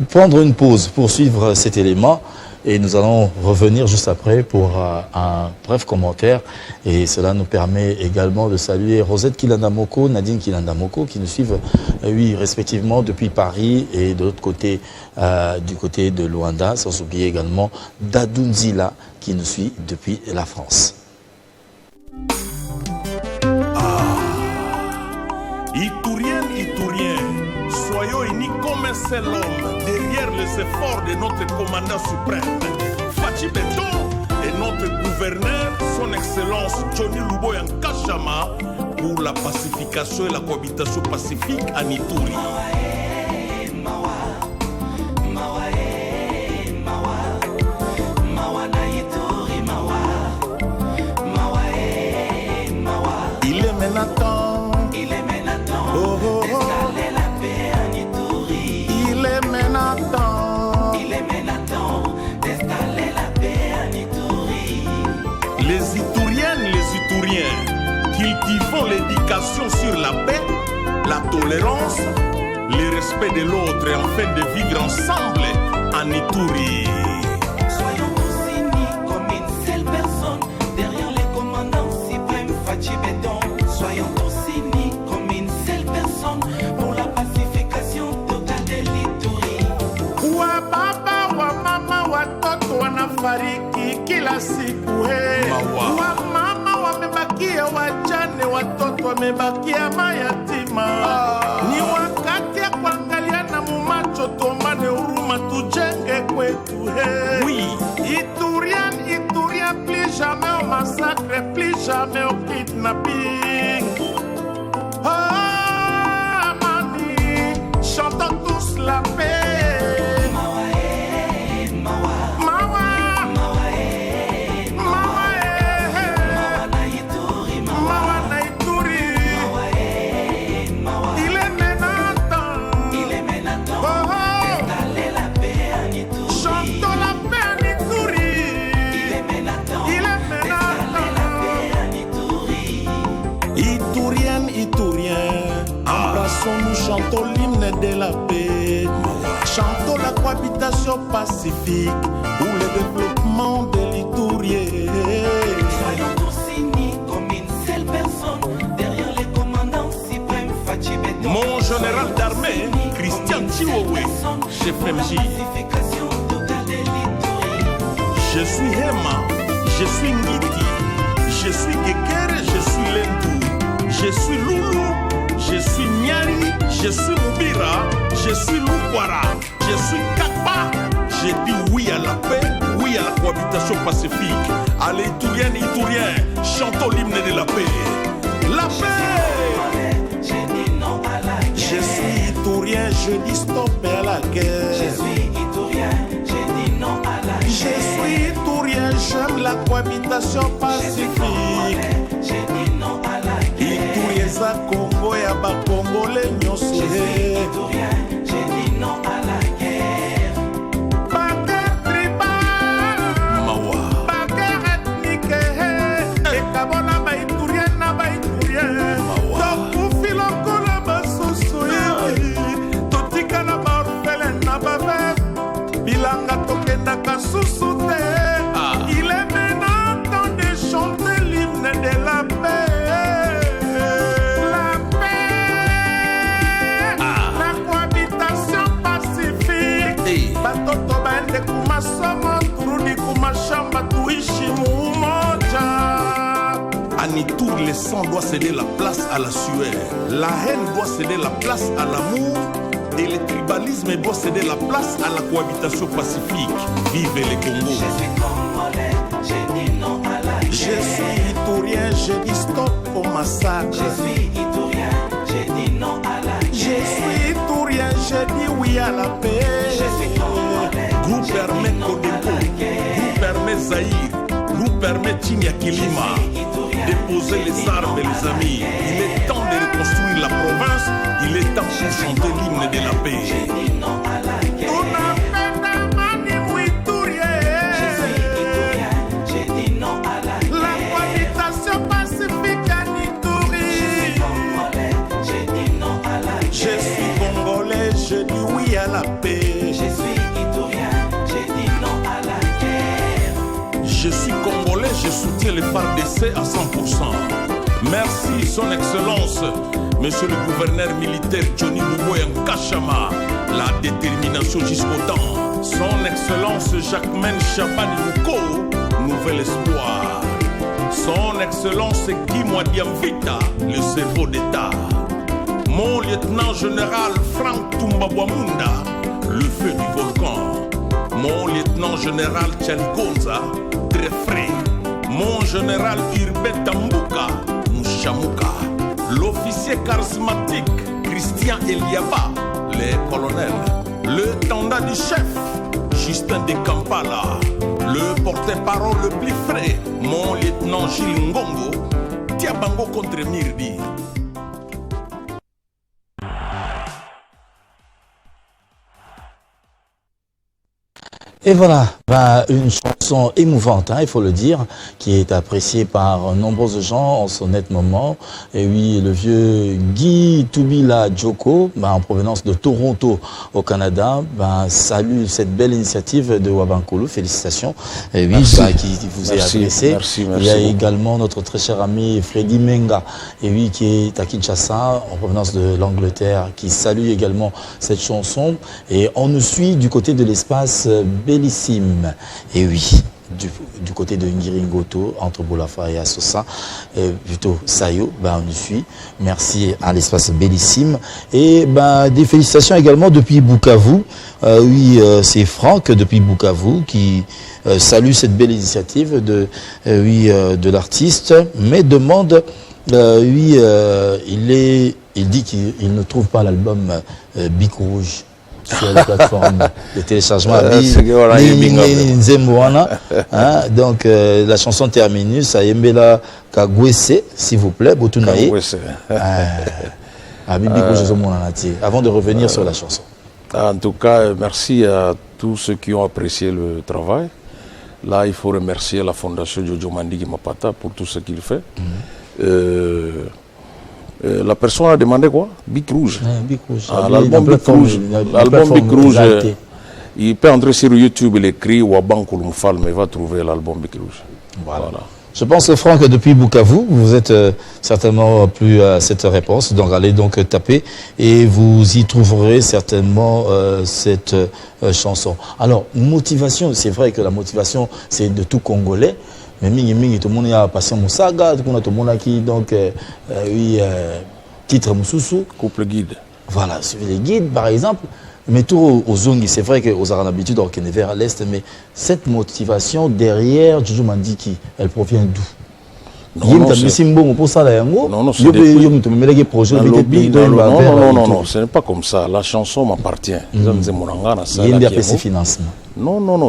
prendre une pause pour suivre cet élément. Et nous allons revenir juste après pour un bref commentaire. Et cela nous permet également de saluer Rosette Kilandamoko, Nadine Kilandamoko, qui nous suivent, oui, respectivement depuis Paris et de l'autre côté, du côté de Luanda, sans oublier également Dadunzila, qui nous suit depuis la France. Itourien, soyons unis comme un seul homme derrière les efforts de notre commandant suprême. Fachi Beton et notre gouverneur, son excellence Johnny Luboya Nkashama, pour la pacification et la cohabitation pacifique en Ituri. Il est maintenant, oh, oh, oh. D'installer la paix en Ituri. Il est maintenant d'installer la paix en Ituri. Les Itouriens, cultivons l'éducation sur la paix, la tolérance, le respect de l'autre afin de vivre ensemble en Ituri. Soyons tous unis comme une seule personne derrière les commandants suprêmes Fachi Beton. Soyons tous unis comme une seule personne pour la pacification totale de l'Ituri. Wa baba wa mama watoto wanafariki kila siku he. Wa mama wamebakia wajane, watoto wamebakia mayatima. Ni wakati ya kuangaliana mumacho, tomane huruma, tujenge kwetu he. Oui. Iturien, plus jamais au massacre, plus jamais au kidnapping. Oh, Amani, chantons tous la paix. Nous chantons l'hymne de la paix, chantons la cohabitation pacifique pour le développement de l'Itourie. Soyons tous unis comme une seule personne derrière les commandants suprêmes Fachi Beton. Mon général d'armée, Christian Chiououé, chef MJ. Je suis Hema, je suis Ngiti, je suis Gekere, je suis Lendu, je suis Loulou, je suis Nyari, je suis Moubira, je suis Loukwara, je suis Kakpa. J'ai dit oui à la paix, oui à la cohabitation pacifique. Allez, Itouriens, chantons l'hymne de la paix. La paix! Je suis Itourien, je dis stop à la guerre. Je suis Itourien, je dis non à la guerre. Je suis Itourien, j'aime la cohabitation pacifique. Je dis non à la guerre. Itourien za Congo ya ba Congolais nyonso. Je suis Itourien, je dis non à la guerre. Bagarre tribale, bagarre ethnique, ekabona ba Itourien na ba Itourien. Tokufi lokola basusu ye, totikala ba orphelin na ba veuve, bilanga tokendaka susu te. Il est maintenant temps de chanter l'hymne de la paix. La paix, la cohabitation pacifique. Batoto baende kumasomo, turudi kumashamba, tuishi mumoja. En Ituri, le sang doit céder la place à la sueur. La haine doit céder la place à l'amour. Et le tribalisme doit céder la place à la cohabitation pacifique. Vive les Congo. Je suis congolais, je dis non à la guerre. Je suis Itourien, je dis stop au massacre. Je suis Itourien, je dis non à la guerre. Je suis Itourien, je dis oui à la paix. Je suis congolais, Groupe permet Codeco, groupe permet Zaïre, groupe permet Tinyakilima. Déposer les armes, les amis. Il est temps de reconstruire la province. Il est temps de chanter l'hymne de la paix. je dis non à la guerre. Je suis Itourien, je dis non à la guerre. La cohabitation pacifique en Ituri. Congolais, je dis non à la guerre. Je suis congolais, je dis oui à la paix. Je suis Itourien, je dis non à la guerre. Je suis congolais, je soutiens les FARDC à 100%. Merci, son excellence, monsieur le gouverneur militaire Johnny Luboya Nkashama. La détermination jusqu'au temps. Son excellence Jacquemaine Chabani Luko, nouvel espoir. Son excellence Guy Mwadiamvita, le cerveau d'État. Mon lieutenant général Frank Tumbabwamunda, le feu du volcan. Mon lieutenant général Tchaligonza, très frais. Mon général Urbain Tambuka, Mouchamuka. L'officier charismatique Christian Eliaba, les colonels. Le tanda du chef Justin de Kampala. Le porte-parole le plus frais, mon lieutenant Gilles Ngongo. Tiabango contre Mirdi. Et voilà, une chanson émouvante, il faut le dire, qui est appréciée par nombreux gens en ce net moment. Et oui, le vieux Guy Tubila Djoko, en provenance de Toronto au Canada, salue cette belle initiative de Wabankulu. Félicitations. Et oui, qui vous est adressé. Merci. Il y a également notre très cher ami Freddy Menga, et oui, qui est à Kinshasa, en provenance de l'Angleterre, qui salue également cette chanson. Et on nous suit du côté de l'espace Bellissime, et oui, du côté de Ngiringoto, entre Boulafa et Assosa, plutôt Sayo, on nous suit. Merci à l'espace Bellissime. Et des félicitations également depuis Bukavu. Oui, c'est Franck depuis Bukavu qui salue cette belle initiative de l'artiste, mais demande, il dit qu'il ne trouve pas l'album Bic Rouge sur la plateforme de téléchargement. Donc la chanson terminus à Yembela Kagwese, s'il vous plaît, Botunaye. Avant de revenir sur la chanson. En tout cas, merci à tous ceux qui ont apprécié le travail. Là, il faut remercier la fondation Jojo Mandiki Mapata pour tout ce qu'il fait. La personne a demandé quoi? Bic Rouge. Bic Rouge. L'album Bic Rouge. L'album Bic Rouge. Il peut entrer sur YouTube, il écrit Wabankulu Mfal, mais il va trouver l'album Bic Rouge. Voilà. Je pense que Franck, depuis Bukavu, vous êtes certainement plus à cette réponse. Donc allez donc taper et vous y trouverez certainement cette chanson. Alors, motivation, c'est vrai que la motivation, c'est de tout Congolais. Mais tout le monde a passé mon saga, tout le monde a qui donc titre Moussoussou. Couple guide. Voilà, suivez les guides par exemple. Mais tout aux Zongi, c'est vrai qu'aux Arabes d'habitude, on est vers l'Est, mais cette motivation derrière Jojo Mandiki, elle provient d'où? Non, ce n'est pas comme ça. La chanson m'appartient. Non,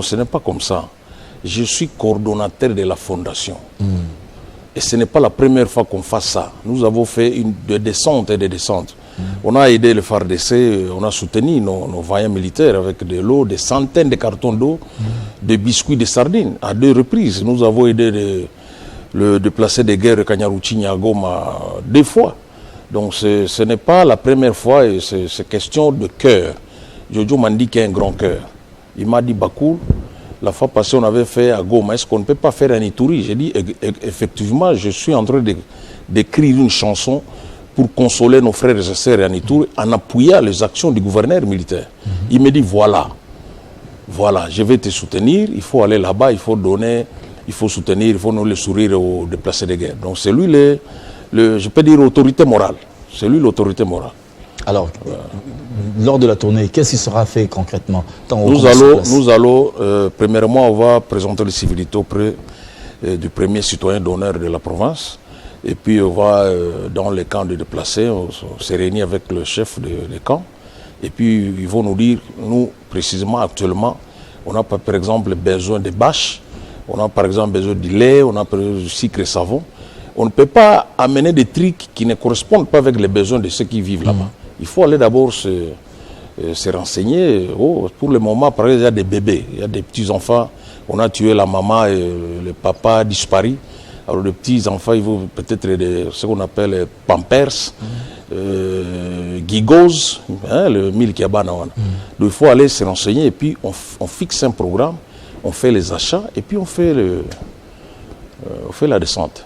ce n'est pas comme ça. Je suis coordonnateur de la fondation. Et ce n'est pas la première fois qu'on fasse ça. Nous avons fait des descentes et des descentes. On a aidé le FARDC, on a soutenu nos vaillants militaires avec de l'eau, des centaines de cartons d'eau, des biscuits, des sardines. À 2 reprises, nous avons aidé le déplacé de guerre de Kanyaruchi à Goma 2 fois. Donc ce n'est pas la première fois et c'est question de cœur. Jojo m'a dit qu'il y a un grand cœur. Il m'a dit, Bakoul, la fois passée, on avait fait à Goma. Est-ce qu'on ne peut pas faire un Ituri? J'ai dit, effectivement, je suis en train d'écrire une chanson pour consoler nos frères et sœurs en Ituri en appuyant les actions du gouverneur militaire. Il me dit, voilà, je vais te soutenir, il faut aller là-bas, il faut donner, il faut soutenir, il faut nous le sourire aux déplacés de guerre. Donc c'est lui, je peux dire, l'autorité morale. C'est lui l'autorité morale. Alors, lors de la tournée, qu'est-ce qui sera fait concrètement? Nous allons, premièrement, on va présenter les civilités auprès du premier citoyen d'honneur de la province. Et puis on va dans les camps de déplacés, on s'est réunis avec le chef des camps. Et puis ils vont nous dire, nous précisément actuellement, on a par exemple besoin de bâches, on a par exemple besoin de lait, on a besoin de sucre et savon. On ne peut pas amener des trucs qui ne correspondent pas avec les besoins de ceux qui vivent là-bas. Il faut aller d'abord se renseigner. Pour le moment, par exemple, il y a des bébés, il y a des petits-enfants. On a tué la maman et le papa disparu. Alors les petits-enfants, il faut peut-être ce qu'on appelle pampers, gigos, le mille qui a banane. Donc il faut aller se renseigner et puis on fixe un programme on fait les achats et puis on fait la descente.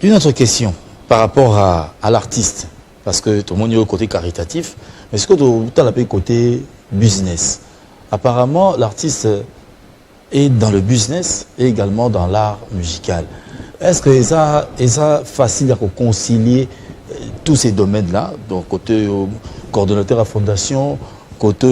Une autre question par rapport à l'artiste, parce que tout le monde est au côté caritatif, mais est-ce que tout le monde côté business? Apparemment, l'artiste est dans le business et également dans l'art musical. Est-ce que c'est facile à concilier tous ces domaines-là, donc côté coordonnateur à fondation, côté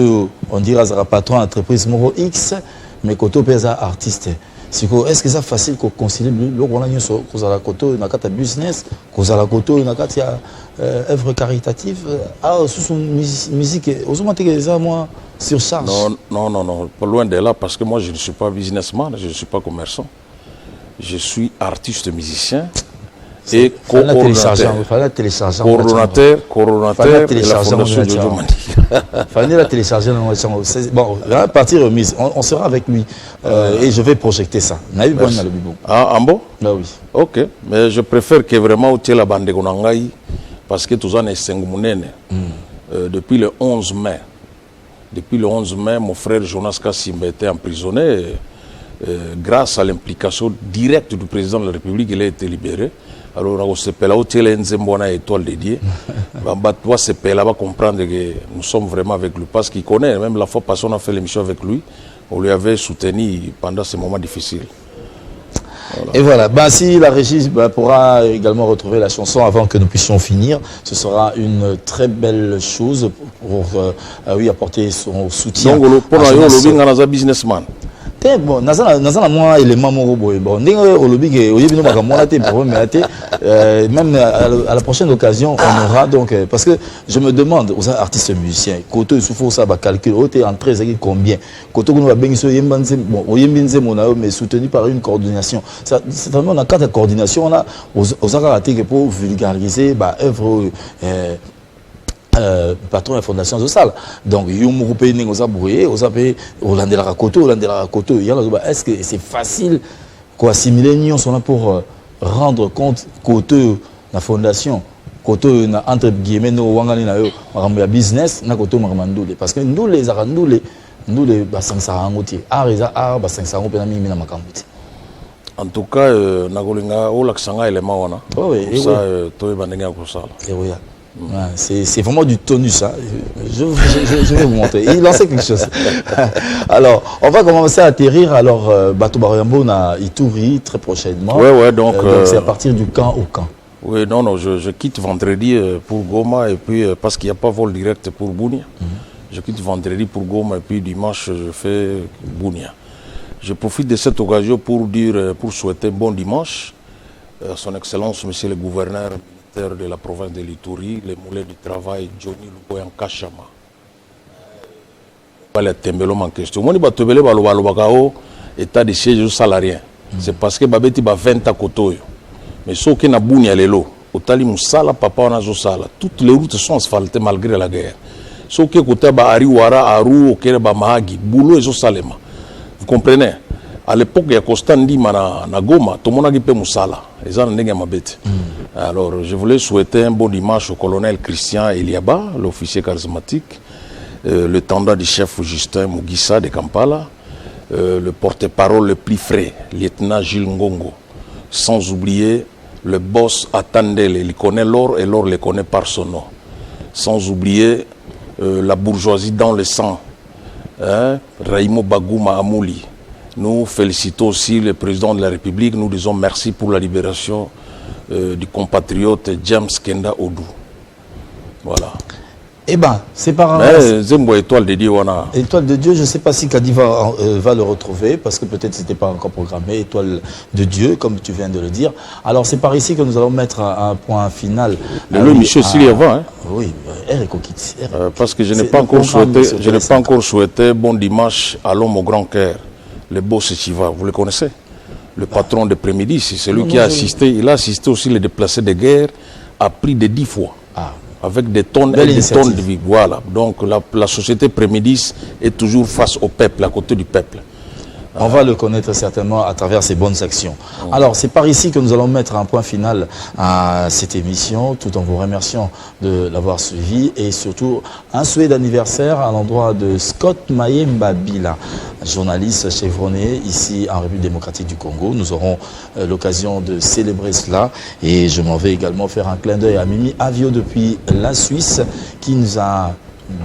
on dirait patron d'entreprise Moro X, mais côté artiste? Est-ce que c'est facile de concilier le côté de business, le côté de œuvre caritative, sous musique, moi sur charge? Non, pas loin de là, parce que moi je ne suis pas businessman, je ne suis pas commerçant. Je suis artiste musicien et coordonnateur de la Fondation Jojo Mandi. Fallait la télécharger. Bon, la partie remise, on sera avec lui et je vais projeter ça. Ah, en bon? Oui. Ok, mais je préfère que vraiment tu aies la bande Gonangaï parce que tout ça est Sengumunene. Depuis le 11 mai. Depuis le 11 mai, mon frère Jonas Kassimba était emprisonné. Grâce à l'implication directe du président de la République, il a été libéré. Alors, on s'appelle la étoile dédiée. On s'appelle là, comprendre que nous sommes vraiment avec lui. Parce qu'il connaît, même la fois passée, on a fait l'émission avec lui. On lui avait soutenu pendant ces moments difficiles. Voilà. Et voilà, si la régie pourra également retrouver la chanson avant que nous puissions finir, ce sera une très belle chose pour apporter son soutien. Donc, pour le businessman. Bon, nazana moi élément moko boy bon ndenge olobi ke oyebi no makamona te problème même à la prochaine occasion on aura donc parce que je me demande aux artistes musiciens côté souffle ça va calculer au entrée c'est combien côté nous va bengiso yembanze bon oyembinze mona mais soutenu par une coordination ça c'est vraiment dans cadre de coordination on a aux artistes pour vulgariser œuvre patron de la fondation de salle. Donc, il y a un groupe qui est brouillé, est-ce que c'est facile d'assimiler les gens pour rendre compte côté la fondation, côté entre guillemets, nous business, parce que nous les en tout cas, c'est vraiment du tonus, hein. Je vais vous montrer. Il lançait quelque chose. Alors, on va commencer à atterrir. Alors, Bateau Barayambo na Ituri très prochainement. Ouais, donc c'est à partir du camp au camp. Oui, non, je quitte vendredi pour Goma et puis parce qu'il n'y a pas vol direct pour Bunia. Je quitte vendredi pour Goma et puis dimanche je fais Bunia. Je profite de cette occasion pour souhaiter bon dimanche à son Excellence, Monsieur le Gouverneur de la province de l'Ituri, les moulins du travail, Johnny Luboyan Kachama. Pas les tembelom en question. Moi, je suis venu état de siège salarié. C'est parce que babeti ba 20 à côté. Mais ceux qui n'ont pas de lelo, otali musala papa on a sala. Toutes les routes sont asphaltées malgré la guerre. Ceux qui côté ba ariwara aru okere ba mahagi, boulot et salema. Vous comprenez? À l'époque, il y a Constant Ndima na Goma, tout le monde a dit musala. Alors, je voulais souhaiter un bon dimanche au colonel Christian Eliaba, l'officier charismatique, le tendant du chef Justin Mugisa de Kampala, le porte-parole le plus frais, lieutenant Gilles Ngongo, sans oublier le boss Atandele, il connaît l'or et l'or le connaît par son nom, sans oublier la bourgeoisie dans le sang, Raimo Bagouma Amouli. Nous félicitons aussi le président de la République. Nous disons merci pour la libération du compatriote James Kenda Odou. Voilà. Eh bien, c'est par Étoile de Dieu, Étoile de Dieu, je ne sais pas si Kadi va le retrouver, parce que peut-être ce n'était pas encore programmé. Étoile de Dieu, comme tu viens de le dire. Alors, c'est par ici que nous allons mettre un point final. Le Michel Sili avant. Oui, Eric Okiti. Parce que je n'ai pas encore souhaité bon dimanche à l'homme au grand cœur. Le boss Chiva, vous le connaissez? Le patron de Prémidi, c'est celui qui a assisté. Il a assisté aussi les déplacés de guerre à prix de 10 fois. Avec des tonnes et des tonnes de vie. Voilà. Donc la société Prémidis est toujours face au peuple, à côté du peuple. On va le connaître certainement à travers ses bonnes actions. Alors, c'est par ici que nous allons mettre un point final à cette émission, tout en vous remerciant de l'avoir suivi et surtout un souhait d'anniversaire à l'endroit de Scott Mayemba Bila, journaliste chevronné ici en République démocratique du Congo. Nous aurons l'occasion de célébrer cela et je m'en vais également faire un clin d'œil à Mimi Avio depuis la Suisse qui nous a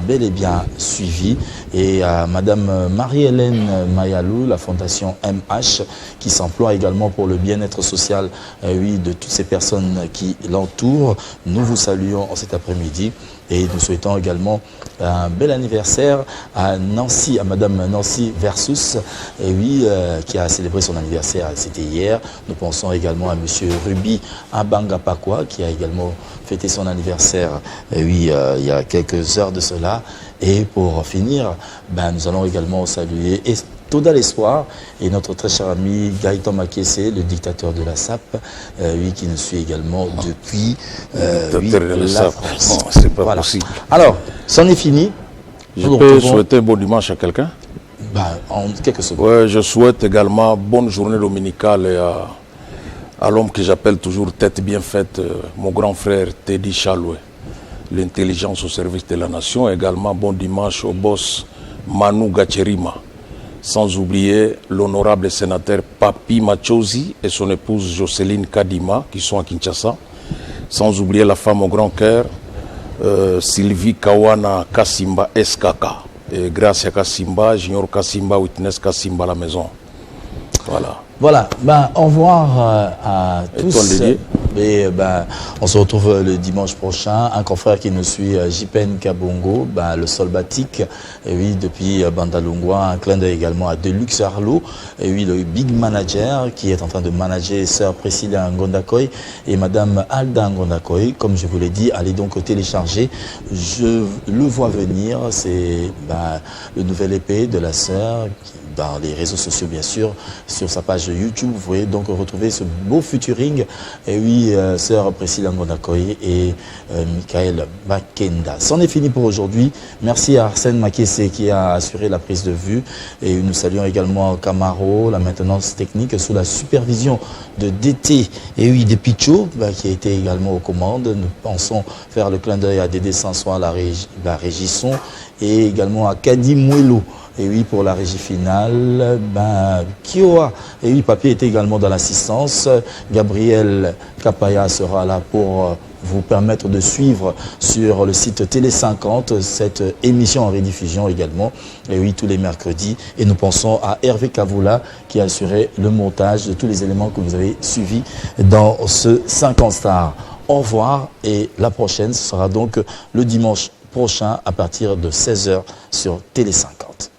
bel et bien suivi, et à Madame Marie-Hélène Mayalou, la fondation MH, qui s'emploie également pour le bien-être social de toutes ces personnes qui l'entourent. Nous vous saluons cet après-midi et nous souhaitons également un bel anniversaire à Nancy, à Madame Nancy Versus, qui a célébré son anniversaire, c'était hier. Nous pensons également à Monsieur Ruby Abangapakwa, qui a également fêté son anniversaire il y a quelques heures de cela. Et pour finir, nous allons également saluer Toda l'Espoir et notre très cher ami Gaëtan Makessé, le dictateur de la SAP, qui nous suit également depuis la France. C'est pas possible. Alors, c'en est fini. Je peux souhaiter un bon dimanche à quelqu'un? En quelques secondes. Ouais, je souhaite également bonne journée dominicale à l'homme que j'appelle toujours tête bien faite, mon grand frère Teddy Chaloué, l'intelligence au service de la nation. Également bon dimanche au boss Manu Gacherima. Sans oublier l'honorable sénateur Papi Machozi et son épouse Jocelyne Kadima qui sont à Kinshasa. Sans oublier la femme au grand cœur, Sylvie Kawana Kassimba SKK. Et grâce à Kassimba, Junior Kassimba, Witness Kassimba à la maison. Voilà. Au revoir à tous. Et on se retrouve le dimanche prochain. Un confrère qui nous suit, Jipen Kabongo, le Solbatique, depuis Bandalungwa. Un clin d'œil également à Deluxe Arlo, le Big Manager qui est en train de manager Sœur Priscilla Ngondakoy et Madame Alda Ngondakoy. Comme je vous l'ai dit, allez donc télécharger. Je le vois venir, c'est le nouvel EP de la sœur dans les réseaux sociaux bien sûr, sur sa page YouTube. Vous pouvez donc retrouver ce beau featuring. Sœur Priscilla Ngondakoy et Michael Makenda. C'en est fini pour aujourd'hui. Merci à Arsène Makessé qui a assuré la prise de vue. Et nous saluons également Camaro, la maintenance technique sous la supervision de DT et de Picho, qui a été également aux commandes. Nous pensons faire le clin d'œil à Dédé Sansois, la régie son, et également à Kadi Mouelo. Et pour la régie finale, Kioa et Papier était également dans l'assistance. Gabriel Kapaya sera là pour vous permettre de suivre sur le site Télé 50 cette émission en rediffusion également, tous les mercredis. Et nous pensons à Hervé Kavoula qui a assuré le montage de tous les éléments que vous avez suivis dans ce 50 stars. Au revoir et la prochaine, ce sera donc le dimanche prochain à partir de 16h sur Télé 50.